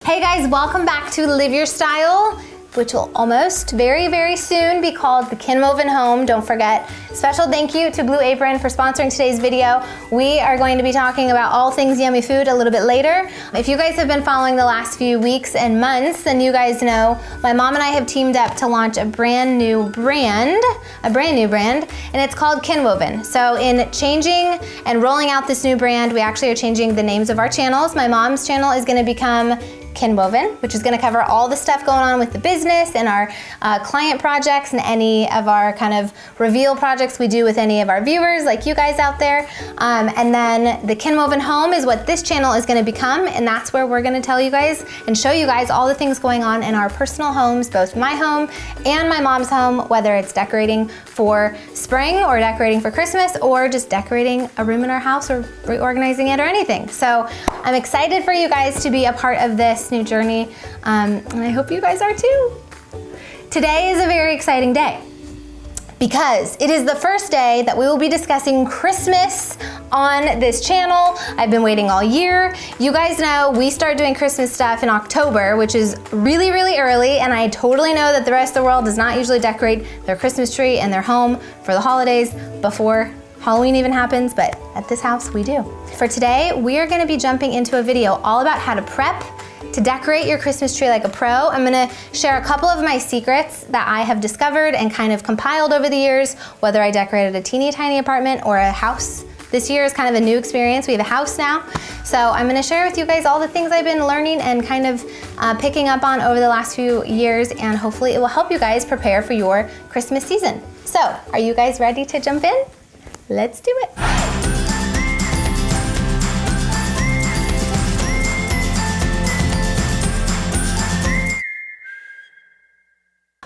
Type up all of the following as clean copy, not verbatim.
Hey guys, welcome back to Live Your Style, which will almost very soon be called the Kinwoven Home. Don't forget. Special thank you to Blue Apron for sponsoring today's video. We are going to be talking about all things yummy food a little bit later. If you guys have been following the last few weeks and months, then you guys know my mom and I have teamed up to launch a brand new brand, and it's called Kinwoven. So in changing and rolling out this new brand, we actually are changing the names of our channels. My mom's channel is gonna become Kinwoven, which is going to cover all the stuff going on with the business and our client projects and any of our kind of reveal projects we do with any of our viewers like you guys out there. And then the Kinwoven Home is what this channel is going to become, and that's where we're going to tell you guys and show you guys all the things going on in our personal homes, both my home and my mom's home, whether it's decorating for spring or decorating for Christmas or just decorating a room in our house or reorganizing it or anything. So I'm excited for you guys to be a part of this new journey, and I hope you guys are too. Today is a very exciting day because it is the first day that we will be discussing Christmas on this channel. I've been waiting all year. You guys know we start doing Christmas stuff in October, which is really early, and I totally know that the rest of the world does not usually decorate their Christmas tree and their home for the holidays before Halloween even happens, but at this house we do. For today, we are gonna be jumping into a video all about how to prep to decorate your Christmas tree like a pro. I'm gonna share a couple of my secrets that I have discovered and kind of compiled over the years, whether I decorated a teeny tiny apartment or a house. This year is kind of a new experience. We have a house now. So I'm gonna share with you guys all the things I've been learning and kind of picking up on over the last few years, and hopefully it will help you guys prepare for your Christmas season. So, are you guys ready to jump in? Let's do it.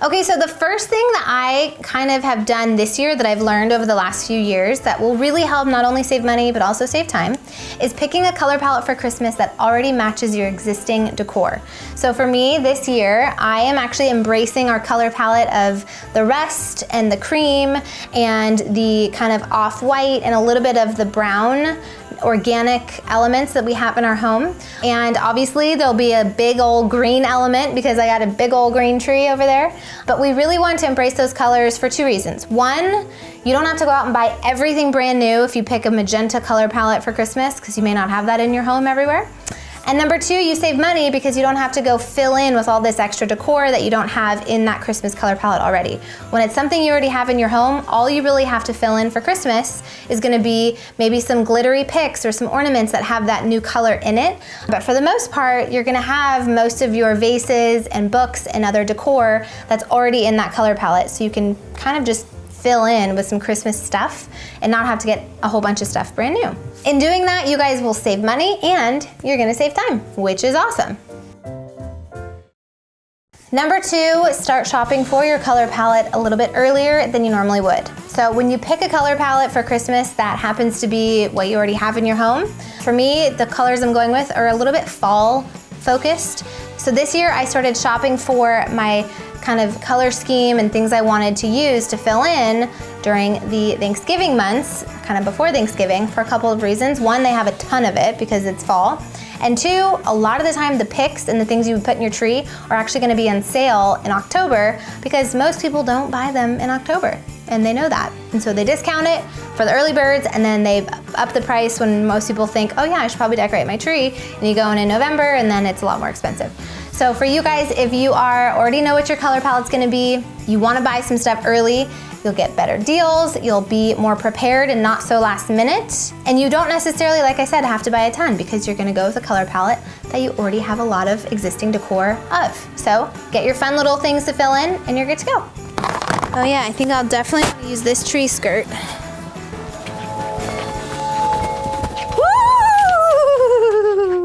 Okay, so the first thing that I kind of have done this year that I've learned over the last few years that will really help not only save money but also save time is picking a color palette for Christmas that already matches your existing decor. So for me this year, I am actually embracing our color palette of the rust and the cream and the kind of off-white and a little bit of the brown organic elements that we have in our home. And obviously there'll be a big old green element because I got a big old green tree over there. But we really want to embrace those colors for two reasons. One, you don't have to go out and buy everything brand new if you pick a magenta color palette for Christmas, because you may not have that in your home everywhere. And number two, you save money because you don't have to go fill in with all this extra decor that you don't have in that Christmas color palette already. When it's something you already have in your home, all you really have to fill in for Christmas is gonna be maybe some glittery picks or some ornaments that have that new color in it. But for the most part, you're gonna have most of your vases and books and other decor that's already in that color palette. So you can kind of just fill in with some Christmas stuff and not have to get a whole bunch of stuff brand new. In doing that, you guys will save money and you're gonna save time, which is awesome. Number two, start shopping for your color palette a little bit earlier than you normally would. So when you pick a color palette for Christmas that happens to be what you already have in your home, for me, the colors I'm going with are a little bit fall focused. So this year I started shopping for my kind of color scheme and things I wanted to use to fill in during the Thanksgiving months, kind of before Thanksgiving, for a couple of reasons. One, they have a ton of it because it's fall. And two, a lot of the time the picks and the things you would put in your tree are actually gonna be on sale in October because most people don't buy them in October, and they know that. And so they discount it for the early birds, and then they up the price when most people think, oh yeah, I should probably decorate my tree, and you go in November and then it's a lot more expensive. So for you guys, if you already know what your color palette's gonna be, you wanna buy some stuff early, you'll get better deals, you'll be more prepared and not so last minute. And you don't necessarily, like I said, have to buy a ton because you're gonna go with a color palette that you already have a lot of existing decor of. So get your fun little things to fill in and you're good to go. Oh yeah, I think I'll definitely want to use this tree skirt.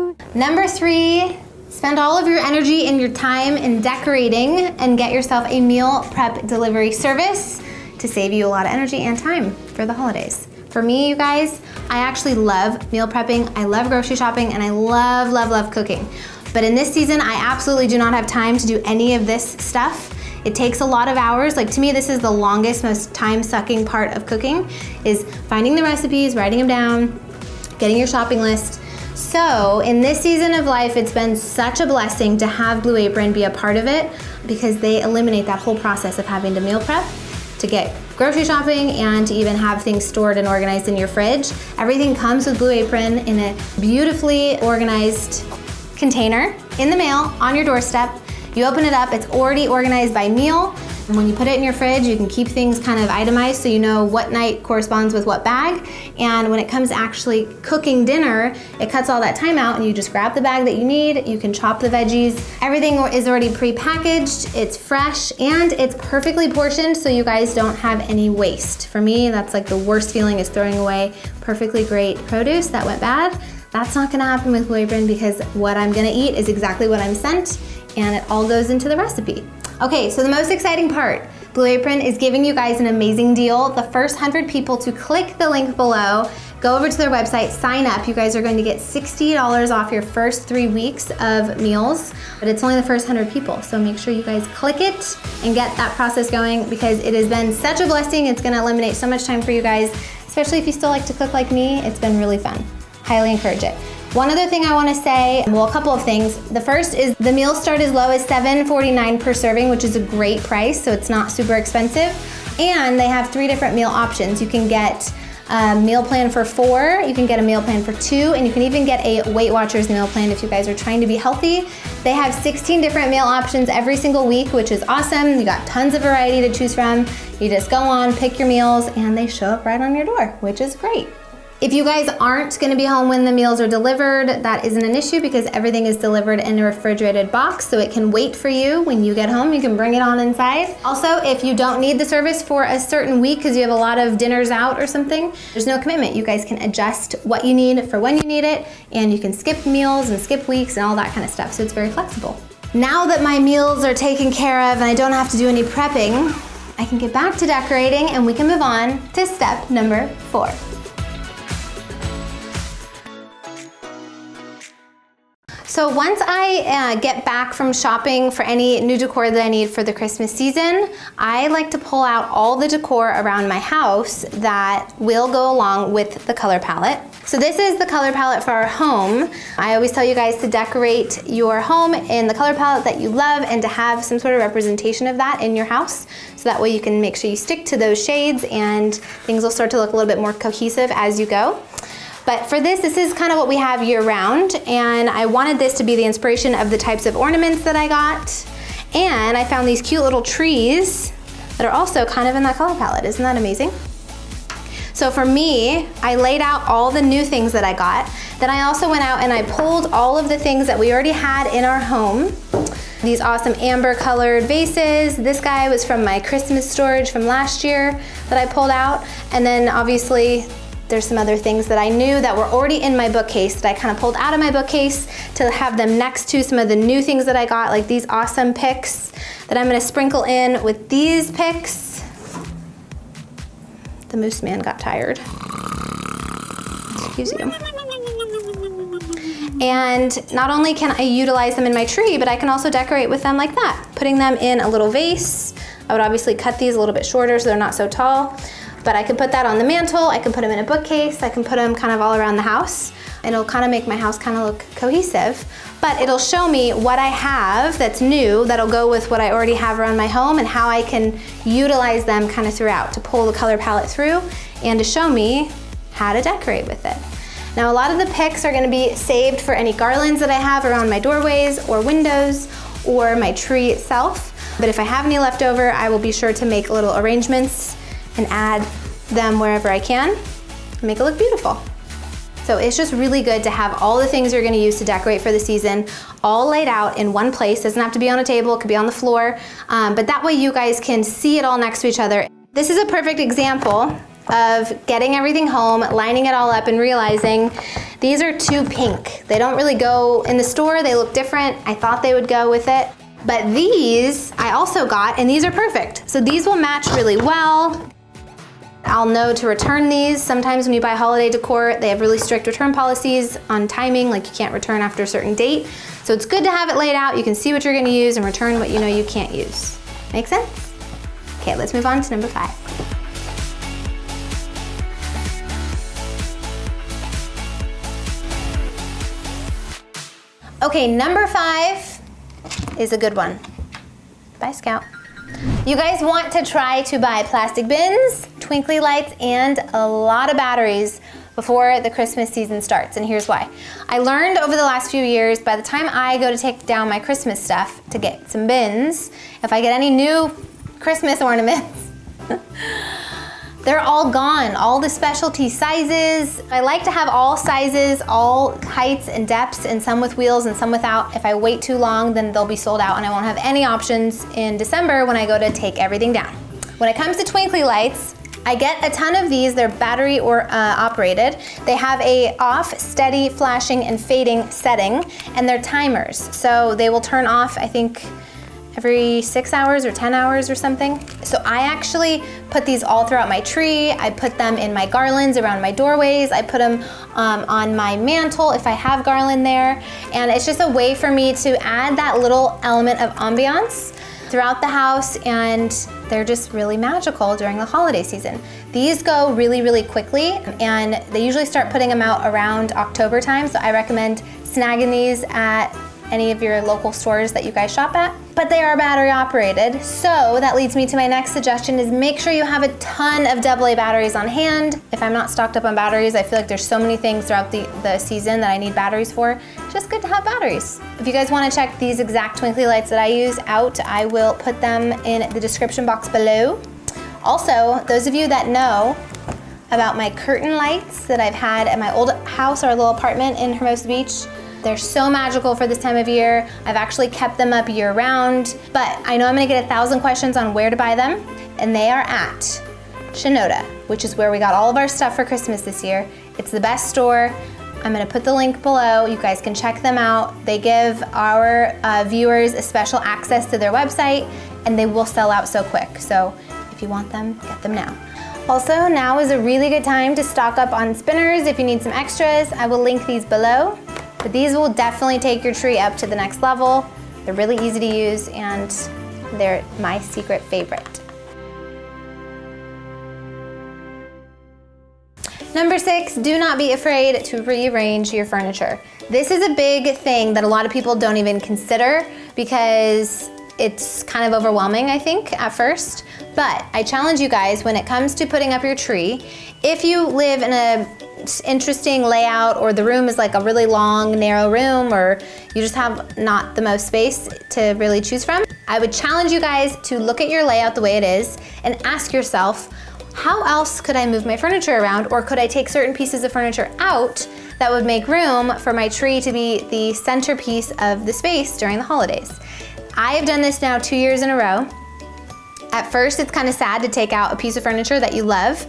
Woo! Number three, spend all of your energy and your time in decorating and get yourself a meal prep delivery service to save you a lot of energy and time for the holidays. For me, you guys, I actually love meal prepping, I love grocery shopping, and I love cooking. But in this season, I absolutely do not have time to do any of this stuff. It takes a lot of hours. Like, to me, this is the longest, most time-sucking part of cooking, is finding the recipes, writing them down, getting your shopping list. So in this season of life, it's been such a blessing to have Blue Apron be a part of it because they eliminate that whole process of having to meal prep, to get grocery shopping, and to even have things stored and organized in your fridge. Everything comes with Blue Apron in a beautifully organized container in the mail on your doorstep. You open it up, it's already organized by meal. And when you put it in your fridge, you can keep things kind of itemized so you know what night corresponds with what bag. And when it comes to actually cooking dinner, it cuts all that time out and you just grab the bag that you need. You can chop the veggies. Everything is already pre-packaged, it's fresh, and it's perfectly portioned so you guys don't have any waste. For me, that's like the worst feeling, is throwing away perfectly great produce that went bad. That's not gonna happen with Blue Apron because what I'm gonna eat is exactly what I'm sent, and it all goes into the recipe. Okay, so the most exciting part, Blue Apron is giving you guys an amazing deal. The first 100 people to click the link below, go over to their website, sign up. You guys are going to get $60 off your first 3 weeks of meals, but it's only the first 100 people. So make sure you guys click it and get that process going because it has been such a blessing. It's gonna eliminate so much time for you guys, especially if you still like to cook like me. It's been really fun. Highly encourage it. One other thing I want to say, well, a couple of things. The first is the meals start as low as $7.49 per serving, which is a great price, so it's not super expensive. And they have 3 different meal options. You can get a meal plan for 4, you can get a meal plan for 2, and you can even get a Weight Watchers meal plan if you guys are trying to be healthy. They have 16 different meal options every single week, which is awesome. You got tons of variety to choose from. You just go on, pick your meals, and they show up right on your door, which is great. If you guys aren't gonna be home when the meals are delivered, that isn't an issue because everything is delivered in a refrigerated box, so it can wait for you when you get home. You can bring it on inside. Also, if you don't need the service for a certain week because you have a lot of dinners out or something, there's no commitment. You guys can adjust what you need for when you need it, and you can skip meals and skip weeks and all that kind of stuff, so it's very flexible. Now that my meals are taken care of and I don't have to do any prepping, I can get back to decorating and we can move on to step number 4. So once I get back from shopping for any new decor that I need for the Christmas season, I like to pull out all the decor around my house that will go along with the color palette. So this is the color palette for our home. I always tell you guys to decorate your home in the color palette that you love and to have some sort of representation of that in your house. So that way you can make sure you stick to those shades and things will start to look a little bit more cohesive as you go. But for this is kind of what we have year round, and I wanted this to be the inspiration of the types of ornaments that I got. And I found these cute little trees that are also kind of in that color palette. Isn't that amazing? So for me, I laid out all the new things that I got. Then I also went out and I pulled all of the things that we already had in our home. These awesome amber colored vases. This guy was from my Christmas storage from last year that I pulled out. And then obviously, there's some other things that I knew that were already in my bookcase that I kind of pulled out of my bookcase to have them next to some of the new things that I got, like these awesome picks that I'm gonna sprinkle in with these picks. The moose man got tired. Excuse you. And not only can I utilize them in my tree, but I can also decorate with them like that, putting them in a little vase. I would obviously cut these a little bit shorter so they're not so tall. But I can put that on the mantle, I can put them in a bookcase, I can put them kind of all around the house, and it'll kind of make my house kind of look cohesive. But it'll show me what I have that's new that'll go with what I already have around my home and how I can utilize them kind of throughout to pull the color palette through and to show me how to decorate with it. Now a lot of the picks are gonna be saved for any garlands that I have around my doorways or windows or my tree itself. But if I have any left over, I will be sure to make little arrangements and add them wherever I can and make it look beautiful. So it's just really good to have all the things you're gonna use to decorate for the season all laid out in one place. It doesn't have to be on a table, it could be on the floor, but that way you guys can see it all next to each other. This is a perfect example of getting everything home, lining it all up and realizing these are too pink. They don't really go in the store, they look different. I thought they would go with it. But these I also got, and these are perfect. So these will match really well. I'll know to return these. Sometimes when you buy holiday decor, they have really strict return policies on timing, like you can't return after a certain date. So it's good to have it laid out. You can see what you're gonna use and return what you know you can't use. Make sense? Okay, let's move on to number 5. Okay, number 5 is a good one. Bye, Scout. You guys want to try to buy plastic bins, twinkly lights, and a lot of batteries before the Christmas season starts, and here's why. I learned over the last few years, by the time I go to take down my Christmas stuff to get some bins, if I get any new Christmas ornaments, they're all gone, all the specialty sizes. I like to have all sizes, all heights and depths, and some with wheels and some without. If I wait too long, then they'll be sold out and I won't have any options in December when I go to take everything down. When it comes to twinkly lights, I get a ton of these. They're battery or operated. They have a off, steady, flashing, and fading setting, and they're timers. So they will turn off, I think, every 6 hours or 10 hours or something. So I actually put these all throughout my tree. I put them in my garlands around my doorways. I put them on my mantle if I have garland there. And it's just a way for me to add that little element of ambiance throughout the house, and they're just really magical during the holiday season. These go really, really quickly, and they usually start putting them out around October time, so I recommend snagging these at any of your local stores that you guys shop at. But they are battery operated, so that leads me to my next suggestion is make sure you have a ton of AA batteries on hand. If I'm not stocked up on batteries, I feel like there's so many things throughout the season that I need batteries for. It's just good to have batteries. If you guys want to check these exact twinkly lights that I use out, I will put them in the description box below. Also, those of you that know about my curtain lights that I've had at my old house or little apartment in Hermosa Beach, they're so magical for this time of year. I've actually kept them up year round, but I know I'm gonna get 1,000 questions on where to buy them, and they are at Sharrah, which is where we got all of our stuff for Christmas this year. It's the best store. I'm gonna put the link below. You guys can check them out. They give our viewers a special access to their website, and they will sell out so quick. So if you want them, get them now. Also, now is a really good time to stock up on spinners if you need some extras. I will link these below. But these will definitely take your tree up to the next level. They're really easy to use, and they're my secret favorite. Number 6, do not be afraid to rearrange your furniture. This is a big thing that a lot of people don't even consider because it's kind of overwhelming, I think, at first. But I challenge you guys, when it comes to putting up your tree, if you live in a interesting layout, or the room is like a really long, narrow room, or you just have not the most space to really choose from, I would challenge you guys to look at your layout the way it is and ask yourself, how else could I move my furniture around, or could I take certain pieces of furniture out that would make room for my tree to be the centerpiece of the space during the holidays? I have done this now 2 years in a row. At first, it's kind of sad to take out a piece of furniture that you love.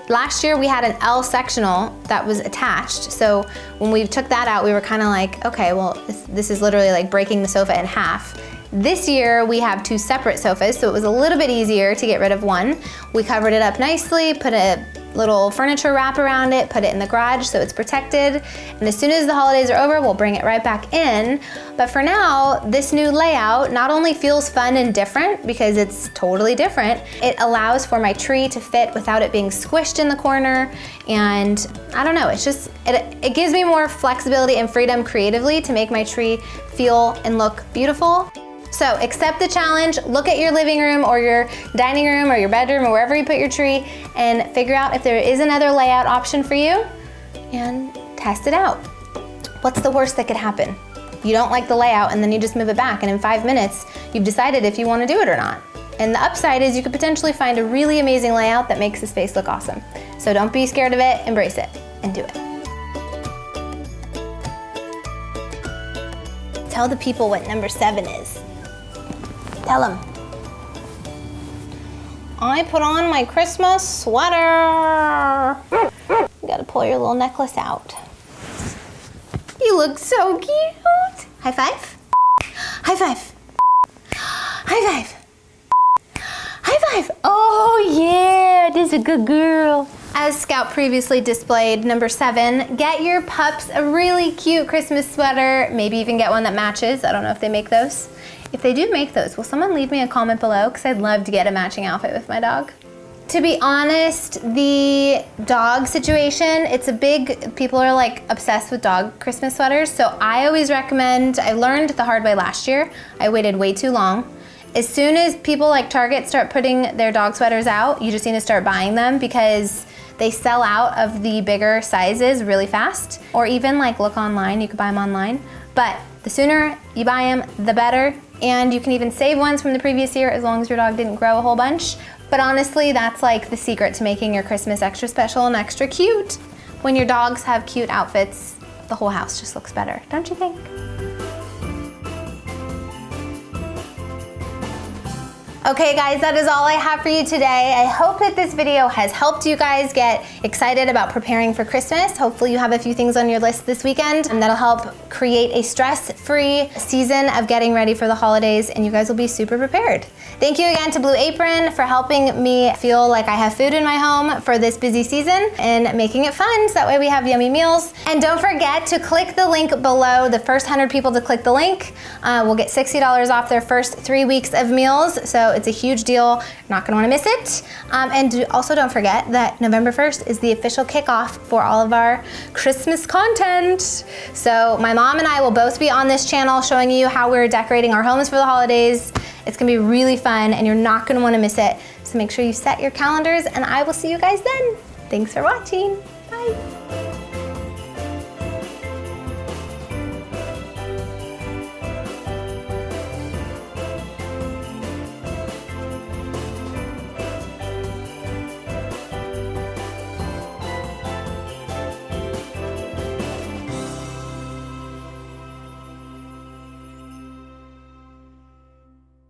Last year we had an L sectional that was attached, so when we took that out, we were kind of like, okay, well, this is literally like breaking the sofa in half. This year we have 2 separate sofas, so it was a little bit easier to get rid of one. We covered it up nicely, put a little furniture wrap around it, put it in the garage so it's protected, and as soon as the holidays are over, we'll bring it right back in. But for now, this new layout not only feels fun and different because it's totally different, it allows for my tree to fit without it being squished in the corner, and I don't know, it's just, it gives me more flexibility and freedom creatively to make my tree feel and look beautiful. So accept the challenge, look at your living room or your dining room or your bedroom or wherever you put your tree, and figure out if there is another layout option for you and test it out. What's the worst that could happen? You don't like the layout and then you just move it back, and in 5 minutes you've decided if you want to do it or not. And the upside is you could potentially find a really amazing layout that makes the space look awesome. So don't be scared of it, embrace it and do it. Tell the people what number 7 is. Tell them. I put on my Christmas sweater. You gotta pull your little necklace out. You look so cute. High five. High five. High five. High five. Oh yeah, this is a good girl. As Scout previously displayed, number 7, get your pups a really cute Christmas sweater. Maybe even get one that matches. I don't know if they make those. If they do make those, will someone leave me a comment below? Because I'd love to get a matching outfit with my dog. To be honest, the dog situation, people are like obsessed with dog Christmas sweaters. So I always recommend, I learned the hard way last year. I waited way too long. As soon as people like Target start putting their dog sweaters out, you just need to start buying them because they sell out of the bigger sizes really fast. Or even like look online, you could buy them online. But the sooner you buy them, the better. And you can even save ones from the previous year as long as your dog didn't grow a whole bunch. But honestly, that's like the secret to making your Christmas extra special and extra cute. When your dogs have cute outfits, the whole house just looks better, don't you think? Okay guys, that is all I have for you today. I hope that this video has helped you guys get excited about preparing for Christmas. Hopefully you have a few things on your list this weekend and that'll help create a stress-free season of getting ready for the holidays and you guys will be super prepared. Thank you again to Blue Apron for helping me feel like I have food in my home for this busy season and making it fun so that way we have yummy meals. And don't forget to click the link below. The first 100 people to click the link will get $60 off their first 3 weeks of meals. So it's a huge deal. You're not gonna wanna miss it. And also don't forget that November 1st is the official kickoff for all of our Christmas content. So my mom and I will both be on this channel showing you how we're decorating our homes for the holidays. It's gonna be really fun and you're not gonna wanna miss it. So make sure you set your calendars and I will see you guys then. Thanks for watching, bye.